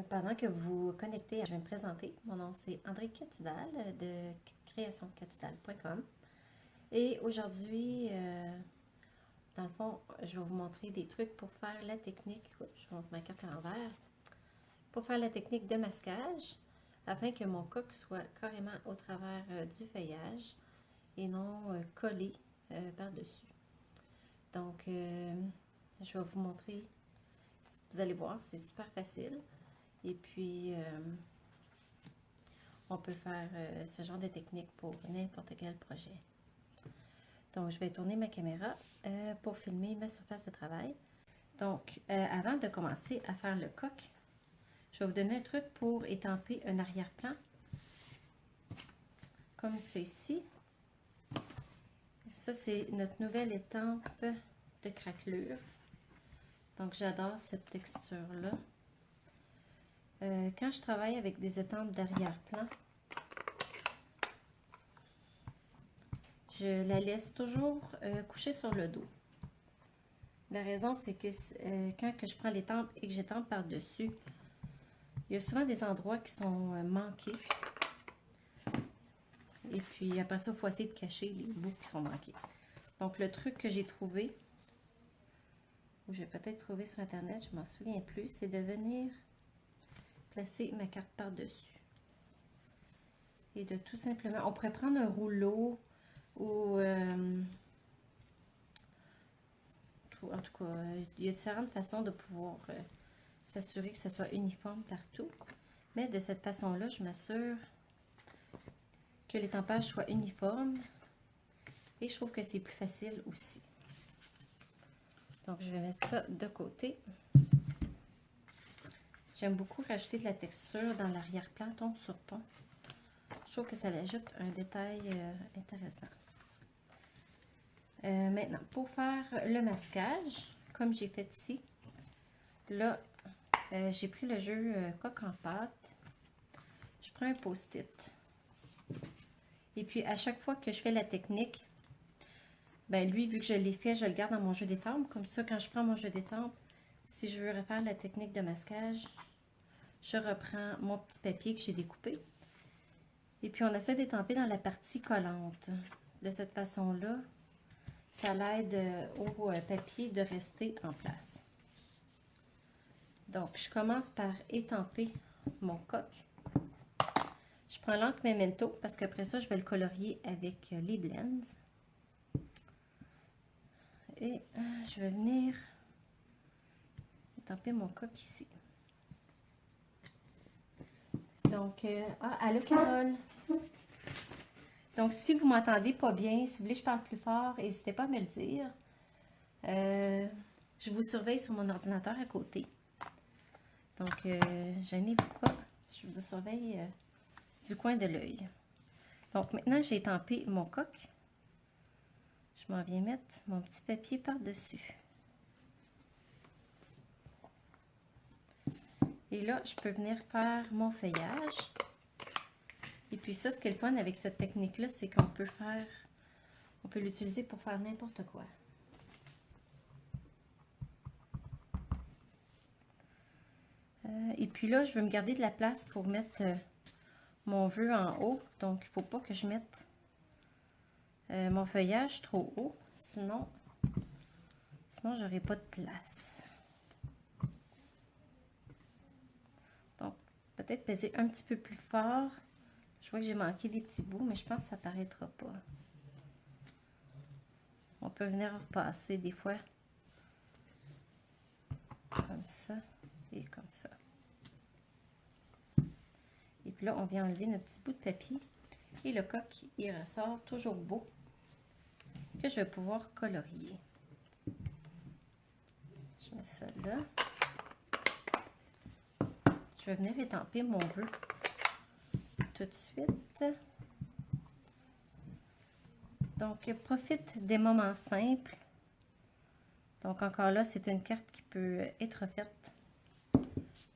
Pendant que vous vous connectez, je vais me présenter. Mon nom, c'est André Catudal de créationcatudal.com. Et aujourd'hui, dans le fond, je vais vous montrer des trucs pour faire la technique. Je vous montre ma carte à l'envers. Pour faire la technique de masquage, afin que mon coq soit carrément au travers du feuillage et non collé par-dessus. Donc, je vais vous montrer. Vous allez voir, c'est super facile. Et puis, on peut faire ce genre de technique pour n'importe quel projet. Donc, je vais tourner ma caméra pour filmer ma surface de travail. Donc, avant de commencer à faire le coq, je vais vous donner un truc pour étamper un arrière-plan. Comme ceci. Ça, c'est notre nouvelle étampe de craquelure. Donc, j'adore cette texture-là. Quand je travaille avec des étampes d'arrière-plan, je la laisse toujours coucher sur le dos. La raison, c'est que quand je prends l'étampe et que j'étampe par-dessus, il y a souvent des endroits qui sont manqués. Et puis après ça, il faut essayer de cacher les bouts qui sont manqués. Donc, le truc que j'ai trouvé, ou j'ai peut-être trouvé sur Internet, je ne m'en souviens plus, c'est de venir placer ma carte par-dessus. Et de tout simplement, on pourrait prendre un rouleau ou en tout cas, il y a différentes façons de pouvoir s'assurer que ça soit uniforme partout. Mais de cette façon-là, je m'assure que l'étampage soit uniforme et je trouve que c'est plus facile aussi. Donc, je vais mettre ça de côté. J'aime beaucoup rajouter de la texture dans l'arrière-plan, ton sur ton. Je trouve que ça ajoute un détail intéressant. Maintenant, pour faire le masquage, comme j'ai fait ici, là, j'ai pris le jeu coq en pâte. Je prends un post-it. Et puis, à chaque fois que je fais la technique, ben lui, vu que je l'ai fait, je le garde dans mon jeu d'étampe. Comme ça, quand je prends mon jeu d'étampe, si je veux refaire la technique de masquage, je reprends mon petit papier que j'ai découpé. Et puis, on essaie d'étamper dans la partie collante. De cette façon-là, ça l'aide au papier de rester en place. Donc, je commence par étamper mon coq. Je prends l'encre Memento parce qu'après ça, je vais le colorier avec les blends. Et je vais venir étamper mon coq ici. Donc, allô Carole. Donc, si vous m'entendez pas bien, si vous voulez que je parle plus fort, n'hésitez pas à me le dire. Je vous surveille sur mon ordinateur à côté. Donc, gênez-vous pas. Je vous surveille du coin de l'œil. Donc, maintenant, j'ai étampé mon coq. Je m'en viens mettre mon petit papier par-dessus. Et là, je peux venir faire mon feuillage. Et puis ça, ce qui est le fun avec cette technique-là, c'est qu'on peut l'utiliser pour faire n'importe quoi. Et puis là, je veux me garder de la place pour mettre mon vœu en haut. Donc, il ne faut pas que je mette mon feuillage trop haut. Sinon j'aurai pas de place. Donc, peut-être peser un petit peu plus fort. Je vois que j'ai manqué des petits bouts, mais je pense que ça ne paraîtra pas. On peut venir repasser des fois. Comme ça et comme ça. Et puis là, on vient enlever nos petits bouts de papier. Et le coq, il ressort toujours beau. Que je vais pouvoir colorier. Je mets ça là. Je vais venir étamper mon vœu tout de suite. Donc, profite des moments simples. Donc, encore là, c'est une carte qui peut être faite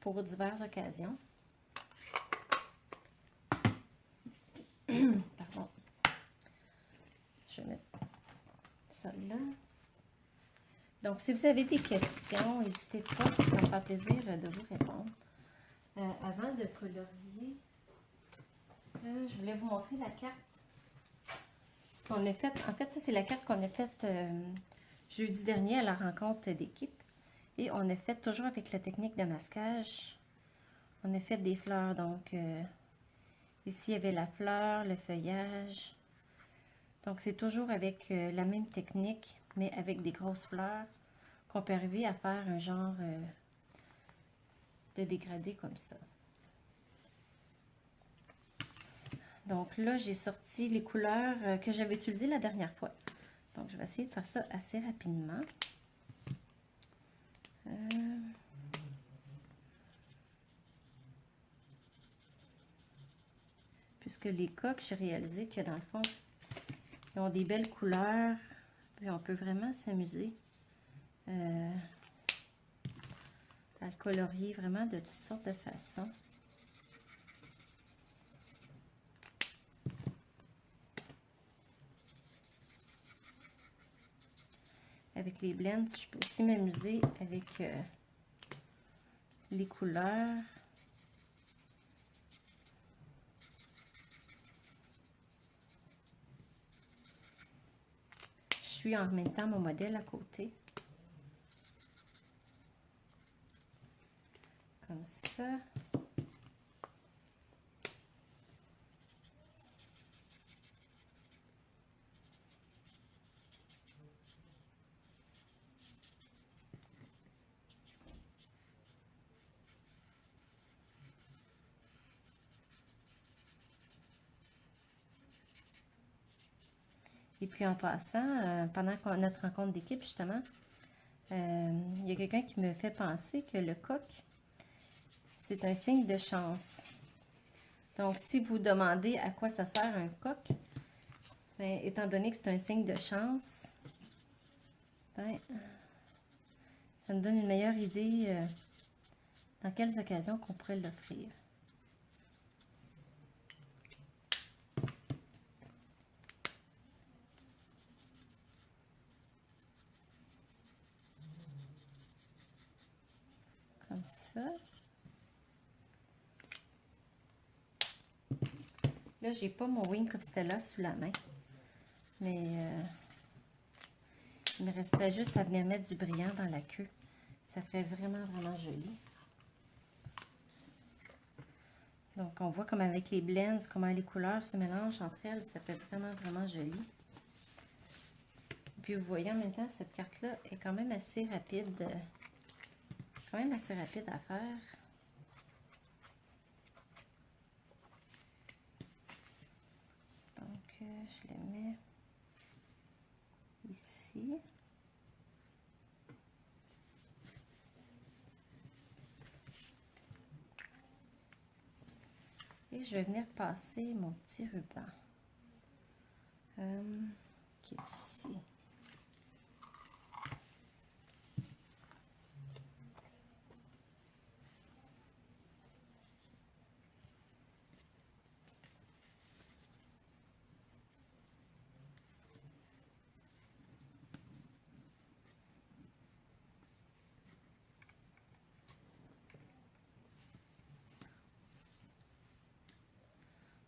pour diverses occasions. Pardon. Je vais mettre ça là. Donc, si vous avez des questions, n'hésitez pas, ça me fera plaisir de vous répondre. Avant de colorier, je voulais vous montrer la carte qu'on a faite. En fait, ça, c'est la carte qu'on a faite jeudi dernier à la rencontre d'équipe. Et on a fait toujours avec la technique de masquage. On a fait des fleurs, donc ici, il y avait la fleur, le feuillage. Donc, c'est toujours avec la même technique, mais avec des grosses fleurs, qu'on peut arriver à faire un genre de dégradé comme ça. Donc là, j'ai sorti les couleurs que j'avais utilisées la dernière fois. Donc, je vais essayer de faire ça assez rapidement. Puisque les coques, j'ai réalisé que dans le fond, ils ont des belles couleurs. Puis on peut vraiment s'amuser à le colorier vraiment de toutes sortes de façons. Avec les blends, je peux aussi m'amuser avec les couleurs. Je suis en même temps mon modèle à côté. Comme ça. Et puis en passant, pendant notre rencontre d'équipe, justement, il y a quelqu'un qui me fait penser que le coq, c'est un signe de chance. Donc, si vous demandez à quoi ça sert un coq, ben, étant donné que c'est un signe de chance, ben, ça nous donne une meilleure idée dans quelles occasions qu'on pourrait l'offrir. Comme ça. Là, j'ai pas mon Wing Stella sous la main, mais il me resterait juste à venir mettre du brillant dans la queue. Ça ferait vraiment, vraiment joli. Donc, on voit comme avec les blends, comment les couleurs se mélangent entre elles. Ça fait vraiment, vraiment joli. Puis, vous voyez en même temps, cette carte-là est quand même assez rapide. À faire. Donc, je les mets ici. Et je vais venir passer mon petit ruban qui est ici.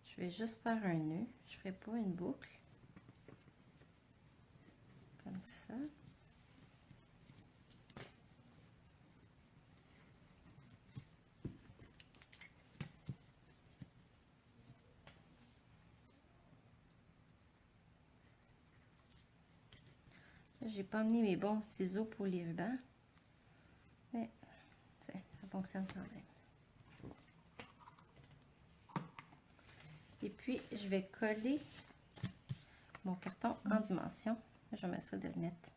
Je vais juste faire un nœud, je ne ferai pas une boucle. Comme ça. J'ai pas amené mes bons ciseaux pour les rubans, mais ça fonctionne quand même. Et puis, je vais coller mon carton en dimension. Je vais m'assurer de le mettre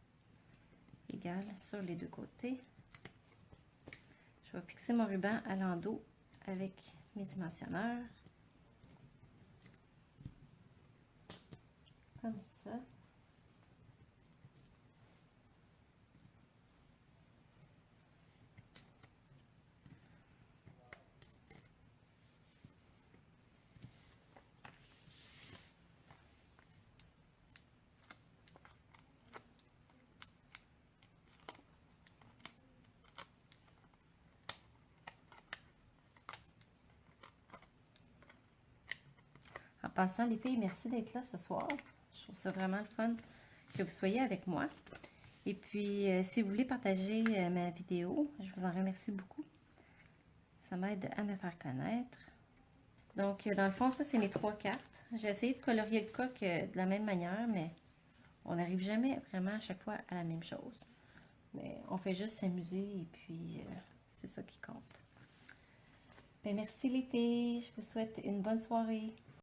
égal sur les deux côtés. Je vais fixer mon ruban à l'endos avec mes dimensionneurs. Comme ça. En passant, les filles, merci d'être là ce soir. Je trouve ça vraiment le fun que vous soyez avec moi. Et puis, si vous voulez partager ma vidéo, je vous en remercie beaucoup. Ça m'aide à me faire connaître. Donc, dans le fond, ça, c'est mes 3 cartes. J'ai essayé de colorier le coq de la même manière, mais on n'arrive jamais vraiment à chaque fois à la même chose. Mais on fait juste s'amuser et puis c'est ça qui compte. Ben, merci les filles. Je vous souhaite une bonne soirée.